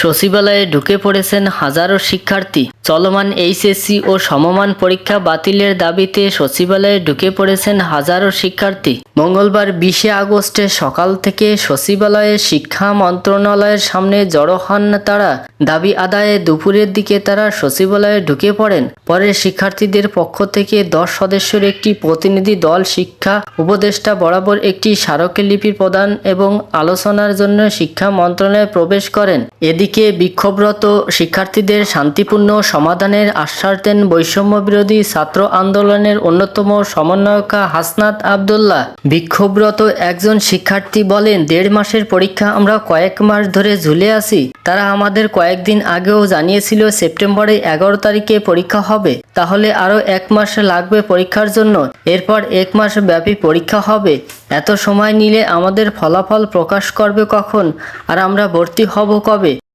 সচিবালয়ে ঢুকে পড়েছেন হাজারো শিক্ষার্থী। চলমান এইচএসসি ও সমমান পরীক্ষা বাতিলের দাবিতে সচিবালয়ে ঢুকে পড়েছেন হাজারো শিক্ষার্থী। মঙ্গলবার 20শে আগস্টে সকাল থেকে সচিবালয়ে শিক্ষা মন্ত্রণালয়ের সামনে জড়ো হন তারা। দাবি আদায়ে দুপুরের দিকে তারা সচিবালয়ে ঢুকে পড়েন। পরে শিক্ষার্থীদের পক্ষ থেকে 10 সদস্যের একটি প্রতিনিধি দল শিক্ষা উপদেষ্টা বরাবর একটি স্মারকলিপি প্রদান এবং আলোচনার জন্য শিক্ষা মন্ত্রণালয়ে প্রবেশ করেন। এদিকে বিক্ষোভরত শিক্ষার্থীদের শান্তিপূর্ণ সমাধানের আশ্বাস দেন বৈষম্য বিরোধী ছাত্র আন্দোলনের অন্যতম সমন্বয়ক হাসনাত আবদুল্লাহ। বিক্ষোভরত একজন শিক্ষার্থী বলেন, 1.5 মাসের পরীক্ষা আমরা কয়েক মাস ধরে ঝুলে আছি। তারা আমাদের কয়েকদিন আগেও জানিয়েছিল সেপ্টেম্বরে 11 তারিখে পরীক্ষা হবে, তাহলে আরও 1 মাস লাগবে পরীক্ষার জন্য, এরপর 1 মাস ব্যাপী পরীক্ষা হবে। এত সময় নিলে আমাদের ফলাফল প্রকাশ করবে কখন, আর আমরা ভর্তি হব কবে?